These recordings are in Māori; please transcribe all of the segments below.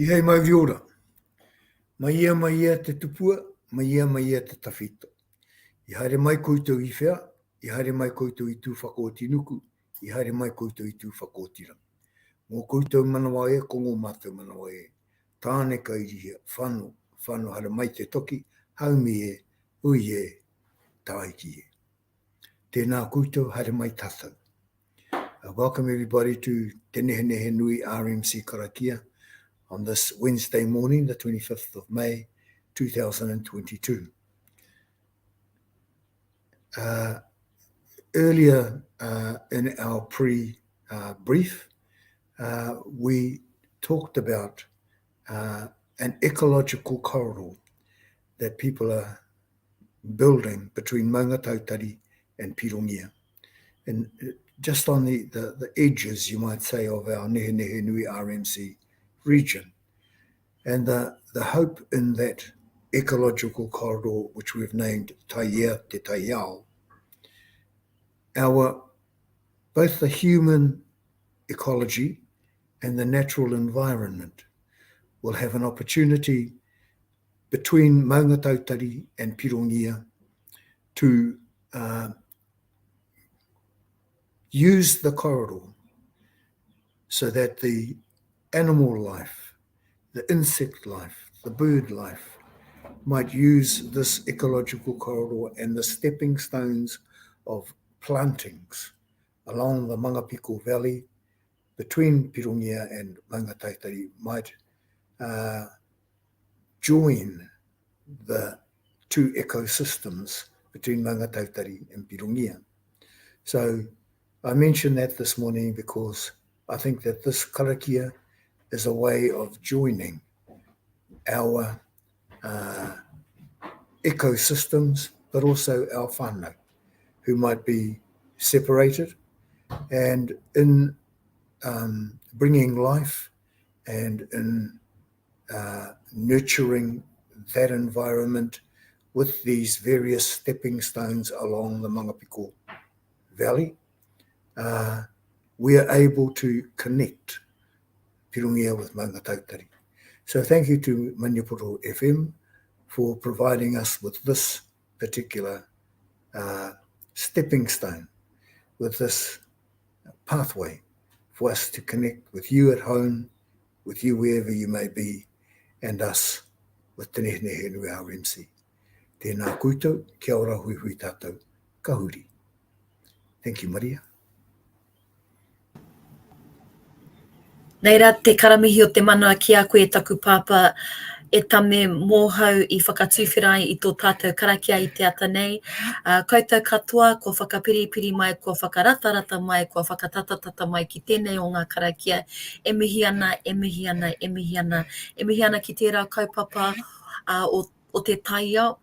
I hei mai viora. Mai ia te tupua, mai ia te tawhito. I haere mai koutou I whea, I haere mai koutou I tū whakootinuku, I haere mai koutou I tū whakootira. Mō koutou manawa e, ko ngō mātou manawa e. Tāne kairihia, whanu hara mai te toki, haumi e, ui e, tāiki e. Tēnā koutou, haere mai tātou. Welcome everybody to Nehenehenui RMC Karakia on this Wednesday morning, the 25th of May, 2022. Earlier in our pre-brief, we talked about an ecological corridor that people are building between Maunga Tautari and Pirongia. And just on the edges, you might say, of our Nehenehenui RMC region. And the hope in that ecological corridor, which we've named tahi te tahi, both the human ecology and the natural environment will have an opportunity between Maunga Tautari and Pirongia to use the corridor so that the animal life, the insect life, the bird life might use this ecological corridor and the stepping stones of plantings along the Mangapiko Valley between Pirongia and Maunga Tautari might join the two ecosystems between Maunga Tautari and Pirongia. So I mentioned that this morning because I think that this karakia is a way of joining our ecosystems, but also our whānau, who might be separated, and in bringing life and in nurturing that environment with these various stepping stones along the Mangapiko Valley, we are able to connect Pirongia with Maunga Tautari. So thank you to Maniapoto FM for providing us with this particular stepping stone, with this pathway for us to connect with you at home, with you wherever you may be, and us with Te Nehenehenui RMC. Tēnā koutou, kia ora hui tātou, ka huri. Thank you, Maria. Nei rā te karamihi o te mana ki a koe taku pāpā e tame mōhau I whakatuwhirai I tō tātou karakia I te ata nei. Koutou katoa, ko whakapiripiri mai, ko whakaratarata mai, ko whakatatatata mai ki tēnei o ngā karakia. E mihi ana ki tērā kaupapa o te taia.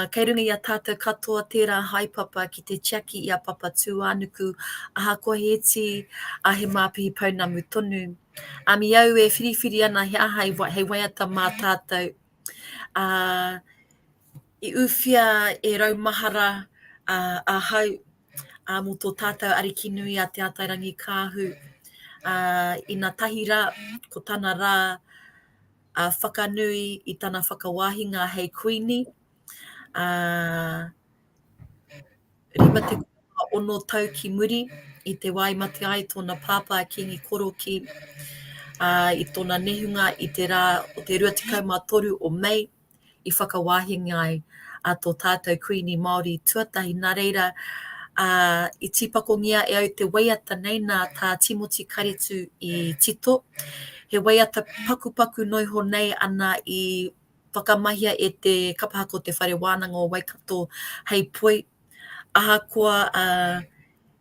Kei runga I a tātou katoa tērā haipapa ki te tiaki I a papa tūānuku, aha kua heti, a he māpihi paunamu tonu. Mi au e whiriwhiri ana he aha hei waiata mā tātou. I uwhia e raumahara a hau mō tō tātou ariki nui a te atairangi kāhu. I nā tahi rā, ko tāna rā whakanui I tāna whakawāhinga hei kuini. Rima te ono tau ki muri I te wai mate ai tōna pāpā kingi koroki I tōna nehunga I te rā o te 23 o Mei I whakawāhinga ai a tō tātou kuini Māori tuatahi. Nā reira I tipakongia e au te waiata nei nā tā Timoti Karetu I Tito. He waiata pakupaku noiho nei ana I whakamahia e te kapahako te whare wānanga o Waikato hei poi. Aha kua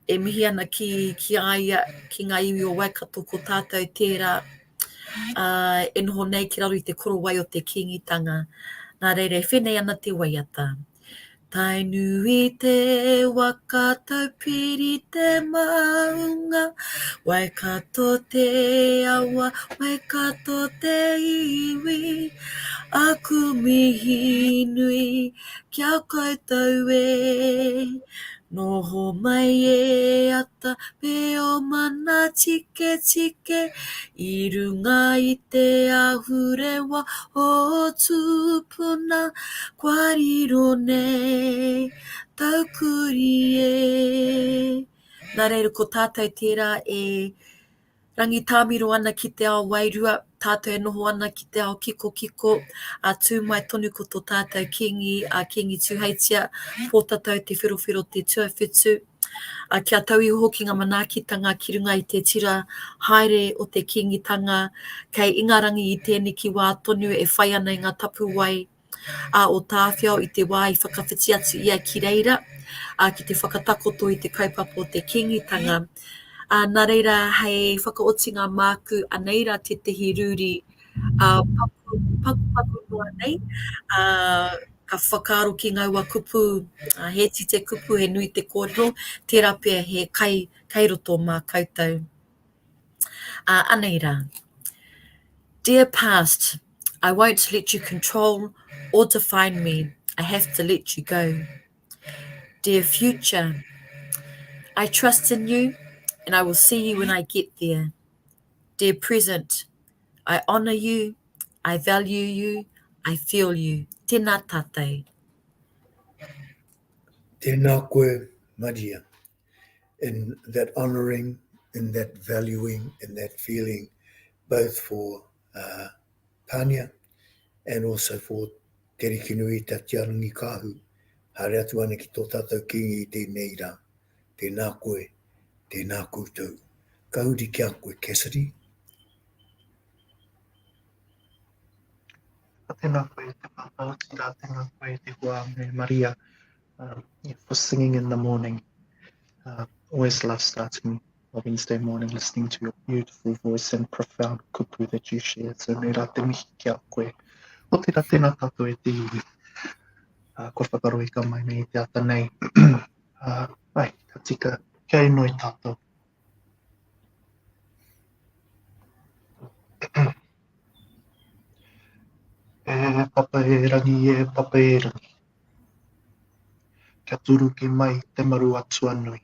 e mihi ana ki aia ki ngā iwi o Waikato ko tātou tērā e noho nei ki raro I te korowai o te kingitanga. Nā reire, whenei ana te waiata. Tai nui te waka taupiri te maunga, Waikato te awa, Waikato te iwi, aku mihi nui kia koutou e, Noho mai e ata me o mana tike tike I runga I te ahurewa o tūpuna Kwariro nei taukuri e Nā reira ko tātou tērā e rangi tāmiro ana ki te ao wairua, tātou e noho ana ki te ao kiko kiko, a tū mai tonu ko tō tātou kingi, a kingi tūheitia, pōtatau te whirowhiro te tuawhitu, a kia tau iho hoki ngā manaakitanga ki runga I te tira haere o te kingitanga, kei ingarangi I tēnei ki wā tonu e whai ana I ngā tapu wai, a o tāwhiao I te wā I whakawhiti atu ia ki reira, a ki te whakatakoto I te kaupapa o te kingitanga, nā reira hei whakaotinga māku aneira te tehi rūri paku noa nei. Ka whakaaro ki ngā ua kupu, he ti te kupu, he nui te kōrero, tērā pia he kai roto mā koutou. Aneira. Dear past, I won't let you control or define me. I have to let you go. Dear future, I trust in you and I will see you when I get there. Dear present, I honour you, I value you, I feel you. Tēnā tātou. Tēnā koe, Maria. In that honouring, in that valuing, in that feeling, both for Pania and also for Te Rikinui Tatiarangi Kahu. Hare atu ana ki tō tātou kingi I tēnei rā. Tēnā koe, tēnā koutou. Ka uri kia koe, Cassidy. Tēnā koe te pāpau, tēnā koe te hua me Maria for singing in the morning. Always love starting a Wednesday morning listening to your beautiful voice and profound kupu that you share. So me rā te mihi kia koe. O te rā tēnā tātou e te iwi. Ko whakaroi ka mai me te ata nei. Ai, ka tika, kia inoi tātou. E papa e rangi, papa e rangi. Kia turu ki mai te maru atu anui.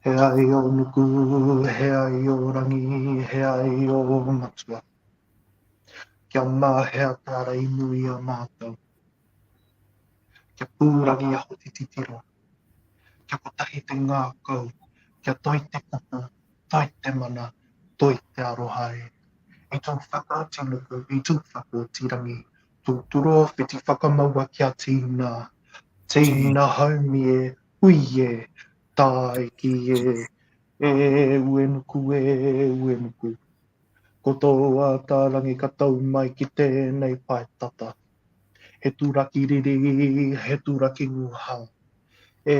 He ai o nuku, he ai o rangi, he ai o matua. Kia mahea tāra inui a mātou. Kia pūrangi aho te titiro. Kia kotahi te ngākau. Kia toi te pupu, toi te mana, toi te arohae. I tō whakātinuku, I tō whakōtirangi. Tō turo whiti whakamaua kia tīna. Tīna haumi e, hui e, tāi ki e. E uenuku, uenuku. Ko tō ātārangi ka tau mai ki tēnei paetata. He tūraki riri, he tūraki nguha. E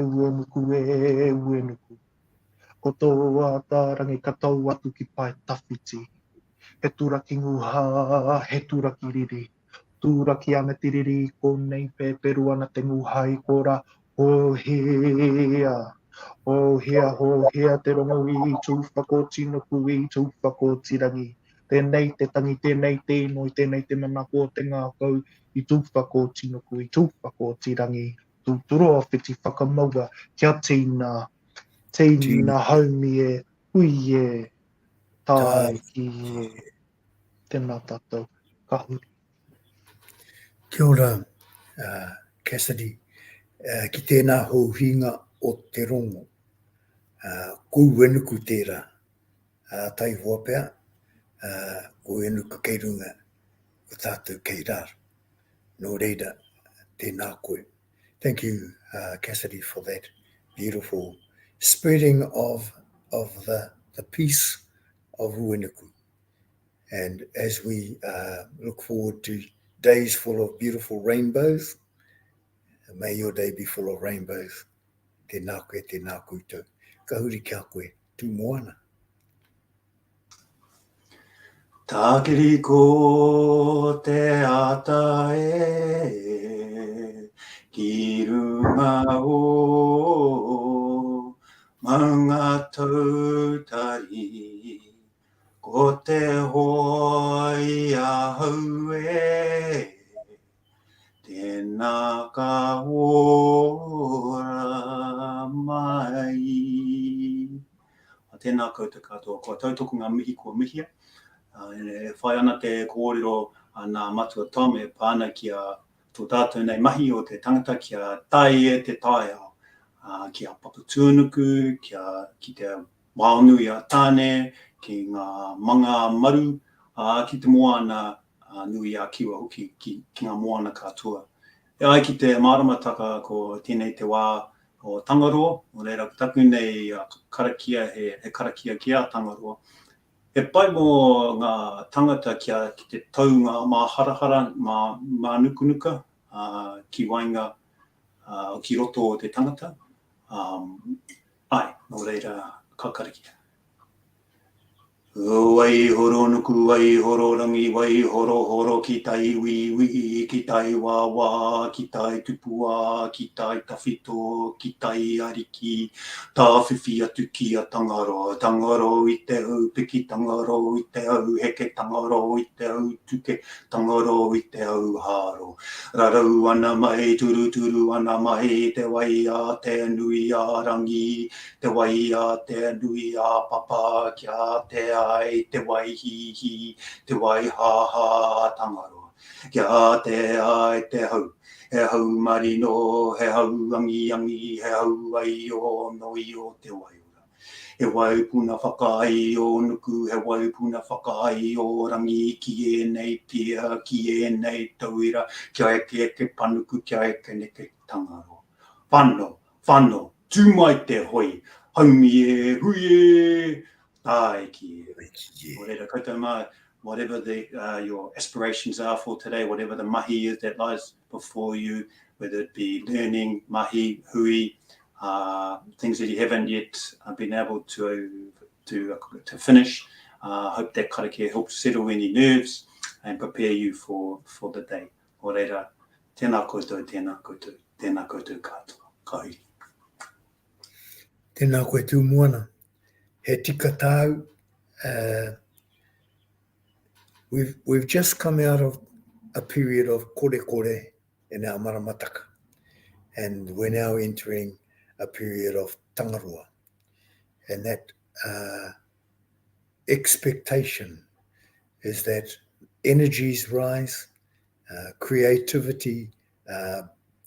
uenuku, uenuku. Ko tō ātārangi ka tau atu ki paetawhiti. He tūraki nguha, he tūraki riri. Tūraki ana te riri, ko nei pēperu ana te nguha I kora. Ho hea. O hea te rongo I tū whakōtinuku I tū whakōtirangi. Tēnei te tangi, tēnei te inoi, tēnei te manako o te ngākau I tū whakōtinuku, I tū whakōtirangi. Tū turo o whiti whakamaua, kia tīna, tīna haumi e, hui e, tāi ki e. Tēnā tātou, ka huri. Kia ora, Cassidy. Ki tēnā houhinga o te rongo. Ko uenuku tērā. Tai hoa pea, ko uenuku kei runga, ko tātou kei rāra. Nō reira, tēnā koe. Thank you, Cassidy, for that beautiful spreading of the peace of uenuku. And as we look forward to days full of beautiful rainbows, may your day be full of rainbows. Tēnā koe, tēnā koutou. Ka huri kia koe, tū moana. Tākiri ko te ata ki runga o maunga tautari. Ko te hoi a hau tēnā ka ora tēnā koutou katoa, kua tautoko ngā mihi kua mihia. E whai ana te kōrero nā matua tome pāna kia tō tātou nei mahi o te tangata kia tai e te tai ao. Kia paputuanuku, ki te waonui a tāne, ki ngā manga maru, ki te moana nui a kiwa hoki ki ngā moana katoa. E ai ki te māramataka ko tēnei te wā o Tangaroa, o reira taku nei karakia he karakia ki a Tangaroa. E pai mō ngā tangata ki te tau ngā mā harahara, mā nukunuka, ki wainga o ki roto o te tangata. Ai, no reira, ka karakia. Wai horo nuku, wai horo rangi, wai horo horo ki tai wi, ki tai wā, ki tai tupua, ki tai tawhito, ki tai ariki, tā whiwhi atu ki a Tangaro. Tangaro i te au piki, Tangaro i te au heke, Tangaro i te au tuke, Tangaro i te au haro. Rarau ana mai, turu ana mai, te wai a te nui a rangi, te wai a te nui a papa, kia te ai, te wai hi, te wai ha, Tangaroa. Kia te ai, te hau. He hau marino, he hau angi, he hau ai o noi o te waiora. He wai puna whakai o nuku, he wai puna whakai o rangi, ki e nei pia, ki e nei tauira, kia eke panuku, kia eke neke Tangaroa. Whano, tū mai te hoi, haumi e, hui e, tai ki e. Orera, koutou mai, whatever your aspirations are for today, whatever the mahi is that lies before you, whether it be learning, mahi, hui, things that you haven't yet been able to finish. Hope that karakia helps settle any nerves and prepare you for the day. Orera, tēnā koutou, tēnā koutou, tēnā koutou katoa. Kahiri. Tēnā koe tū moana. He tika tāu. We've just come out of a period of kore in our maramataka. And we're now entering a period of Tangaroa. And that expectation is that energies rise, creativity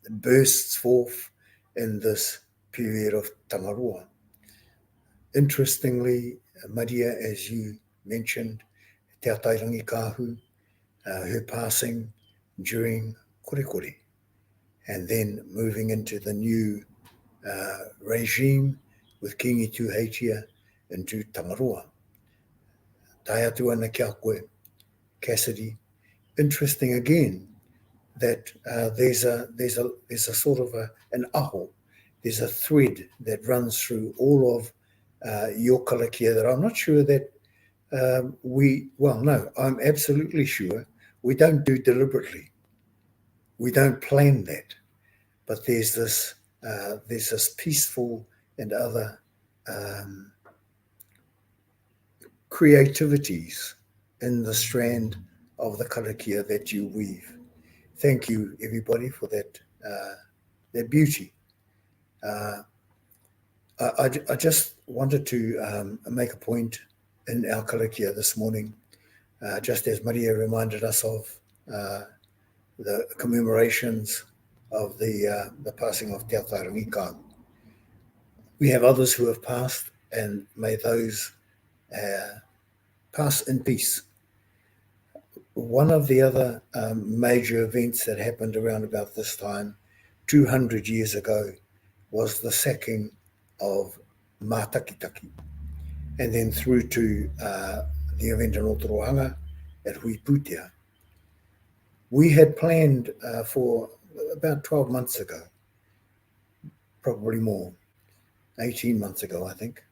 bursts forth in this period of Tangaroa. Interestingly, Maria, as you mentioned, Te Atairangi Kāhu, her passing during kore, and then moving into the new regime with Kingi Tuheitia into Tangaroa. Tai atu ana kia koe, Cassidy. Interesting again that there's a sort of an aho, there's a thread that runs through all of your karakia that I'm not sure that I'm absolutely sure we don't do deliberately. We don't plan that, but there's this peaceful and other creativities in the strand of the karakia that you weave. Thank you, everybody, for that beauty. I just wanted to make a point in our karakia this morning, just as Maria reminded us of the commemorations of the passing of Te Atairangi Kāhu. We have others who have passed, and may those pass in peace. One of the other major events that happened around about this time, 200 years ago, was the sacking of Mātakitaki, and then through to the event in Otorohanga at Huiputea. We had planned for about 12 months ago, probably more, 18 months ago, I think.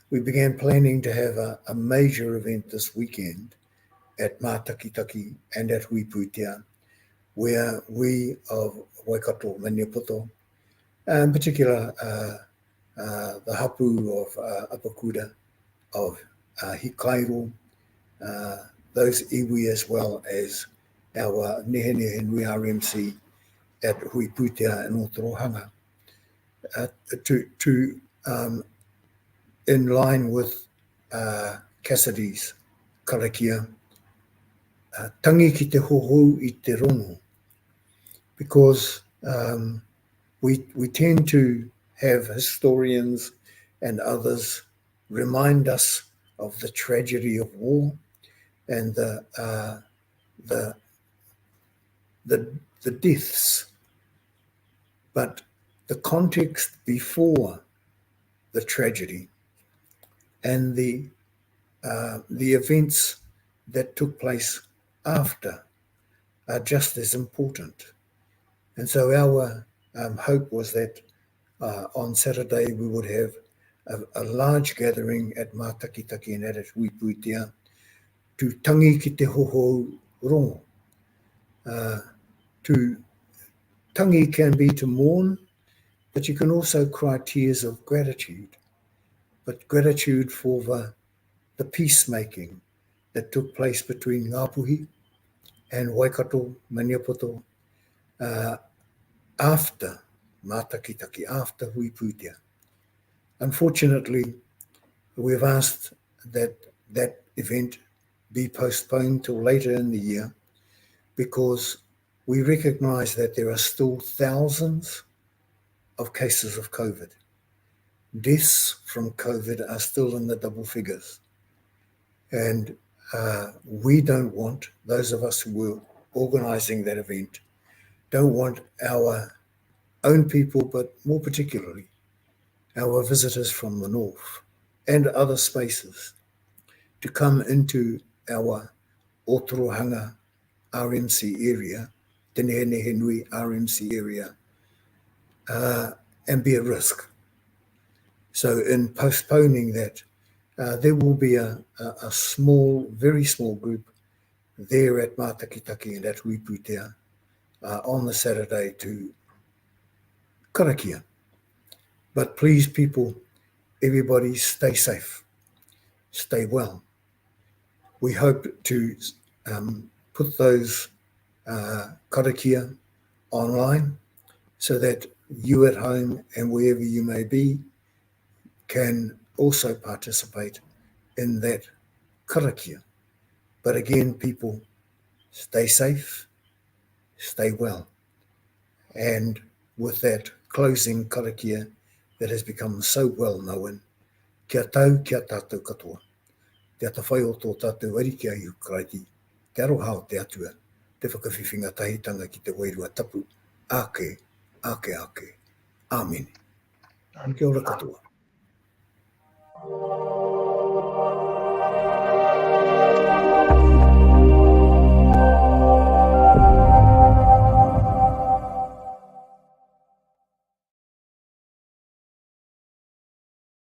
We began planning to have a major event this weekend at Mātakitaki and at Huiputea, where we of Waikato, Maniapoto, in particular the hapu of Apakura, of Hikairo, those iwi, as well as our Nehenehenui RMC at Huiputea and Otorohanga, in line with Cassidy's Karakia, tangi ki te hohou I te rongo, because we tend to have historians and others remind us of the tragedy of war and the deaths, but the context before the tragedy and the events that took place after are just as important. And so our hope was that on Saturday we would have a large gathering at Mātakitaki and at Huipuitia to tangi ki te hoho rongo. To tangi can be to mourn, but you can also cry tears of gratitude, but gratitude for the peacemaking that took place between Ngāpuhi and Waikato, Maniapoto, after Mātakitaki, after Huipuitia. Unfortunately, we've asked that that event be postponed till later in the year because we recognise that there are still thousands of cases of COVID. Deaths from COVID are still in the double figures. And we don't want, those of us who were organising that event, don't want our own people, but more particularly our visitors from the north and other spaces to come into our Otorohanga RMC area, the Nehenehenui RMC area, and be at risk. So in postponing that, there will be a small, very small group there at Mātakitaki and at Huipuitia on the Saturday to Karakia. But please, people, everybody stay safe, stay well. We hope to put those Karakia online so that you at home and wherever you may be can also participate in that Karakia. But again, people, stay safe, stay well. And with that closing Karakia that has become so well known, kia tau, kia tātou katoa. Te atawhai o tō tātou ari ki a Ukraiti, te aroha o te atua, te whakawhiwhinga tahitanga ki te wairua tapu, ake. Amen. Kia ora katoa.